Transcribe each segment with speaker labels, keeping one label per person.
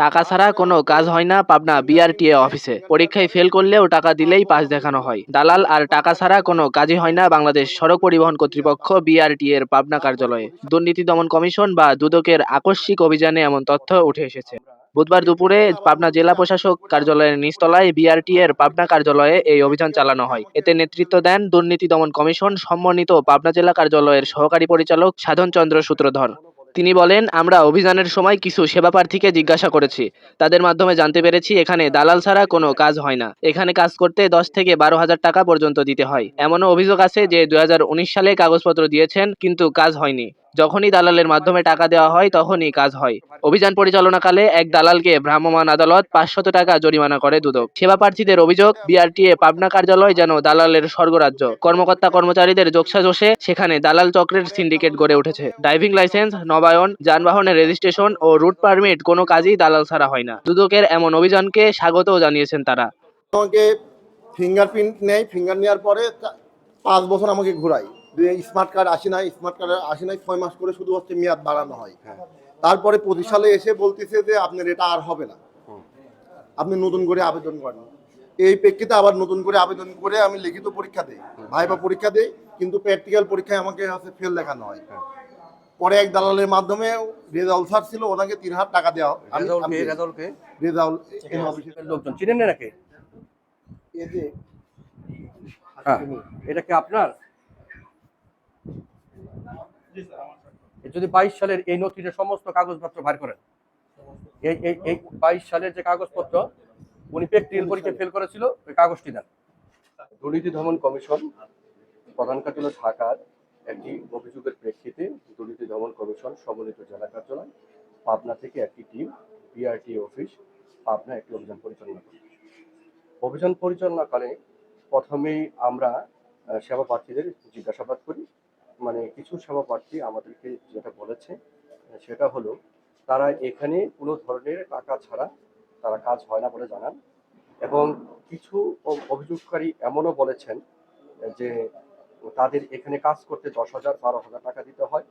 Speaker 1: টাকা ছাড়া কোনো কাজ হয় না পাবনা বিআরটিএ অফিসে। পরীক্ষায় ফেল করলেও টাকা দিলেই পাস দেখানো হয়। দালাল আর টাকা ছাড়া কোনো কাজই হয় না বাংলাদেশ সড়ক পরিবহন কর্তৃপক্ষ বিআরটিএ এর পাবনা কার্যালয়ে। দুর্নীতি দমন কমিশন বা দুদকের আকস্মিক অভিযানে এমন তথ্য উঠে এসেছে। বুধবার দুপুরে পাবনা জেলা প্রশাসক কার্যালয়ের নিচতলায় বিআরটিএ এর পাবনা কার্যালয়ে এই অভিযান চালানো হয়। এতে নেতৃত্ব দেন দুর্নীতি দমন কমিশন সমন্বিত পাবনা জেলা কার্যালয়ের সহকারী পরিচালক সাধন চন্দ্র সূত্রধর। তিনি বলেন, আমরা অভিযানের সময় কিছু সেবা প্রার্থীকে জিজ্ঞাসা করেছি। তাদের মাধ্যমে জানতে পেরেছি এখানে দালাল ছাড়া কোনো কাজ হয় না। এখানে কাজ করতে 10 থেকে 12,000 টাকা পর্যন্ত দিতে হয়। এমনও অভিযোগ আছে যে 2019 সালে কাগজপত্র দিয়েছেন কিন্তু কাজ হয়নি। যখনই দালালের মাধ্যমে টাকা দেওয়া হয় তখনই কাজ হয়। অভিযান পরিচালনাকালে এক দালালকে ভ্রাম্যমাণ আদালত 500 টাকা জরিমানা করে দুদক। সেবা প্রার্থীদের অভিযোগ, বিআরটিএ পাবনা কার্যালয় যেন দালালের স্বর্গরাজ্য। কর্মকর্তা কর্মচারীদের যোগসাজশে সেখানে দালাল চক্রের সিন্ডিকেট গড়ে উঠেছে। ড্রাইভিং লাইসেন্স, নবায়ন, যানবাহনের রেজিস্ট্রেশন ও রুট পারমিট কোনো কাজই দালাল ছাড়া হয় না। দুদকের এমন অভিযানকে স্বাগতও জানিয়েছেন তারা।
Speaker 2: আমাকে ফিঙ্গারপ্রিন্ট নেয়, ফিঙ্গার নেওয়ার পরে 5 বছর আমাকে ঘুরাই। স্মার্ট কার্ড আসে নাই, 6 মাস করে শুধু হচ্ছে মেয়াদ বাড়ানো হয়। তারপরে 25 সালে এসে বলতেছে যে আপনার এটা আর হবে না, আপনি নতুন করে আবেদন করেন। এই প্রেক্ষিতে আবার নতুন করে আবেদন করে আমি লিখিত পরীক্ষা দিই, ভাইবা পরীক্ষা দিই, কিন্তু প্র্যাকটিক্যাল পরীক্ষায় আমাকে হচ্ছে ফেল দেখানো হয়। পরে এক দালালের মাধ্যমে রেজাউল স্যার ছিল, ওনাকে 3,000 টাকা দেওয়া। রেজাউল
Speaker 3: লোকজন চিনেন না নাকি? এটা কি আপনার? যদি 22 সালের এই নথির সমস্ত কাগজপত্র বার করেন, এই 22 সালের যে কাগজপত্র উনি প্র্যাকটিক্যাল পরীক্ষায় ফেল করেছিল, ওই কাগজটি দেন। দুর্নীতি দমন কমিশন প্রধান কার্যালয় ঢাকার একটি অভিযোগের প্রেক্ষিতে দুর্নীতি দমন কমিশন সমন্বিত জেলা কার্যালয় পাবনা থেকে একটি টিম বিআরটি অফিস পাবনা একটি অভিযান পরিচালনা করে। অভিযান পরিচালনাকালে প্রথমেই আমরা সেবা প্রার্থীদের জিজ্ঞাসাবাদ করি। মানে কিছু সেবা প্রার্থী আমাদেরকে যেটা বলেছে সেটা হলো তারা এখানে কোনো ধরনের টাকা ছাড়া তারা কাজ হয় না বলে জানান, এবং কিছু অভিযোগকারী এমনও বলেছেন যে তাদের এখানে কাজ করতে 10,000 12,000 টাকা দিতে হয়।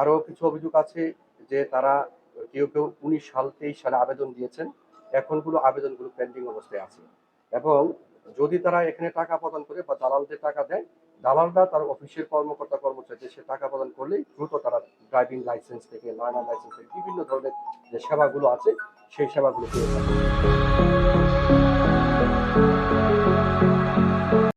Speaker 3: আরও কিছু অভিযোগ আছে যে তারা কেউ 19 সাল 23 সালে আবেদন দিয়েছেন, এখনগুলো আবেদনগুলো পেন্ডিং অবস্থায় আছে, এবং যদি তারা এখানে টাকা প্রদান করে বা দালালদের টাকা দেয়, দালালরা তার অফিসের কর্মকর্তা কর্মচারীদের সে টাকা প্রদান করলেই দ্রুত তারা ড্রাইভিং লাইসেন্স থেকে লার্নার লাইসেন্স থেকে বিভিন্ন ধরনের যে সেবাগুলো আছে সেই সেবাগুলো পেয়ে থাকে।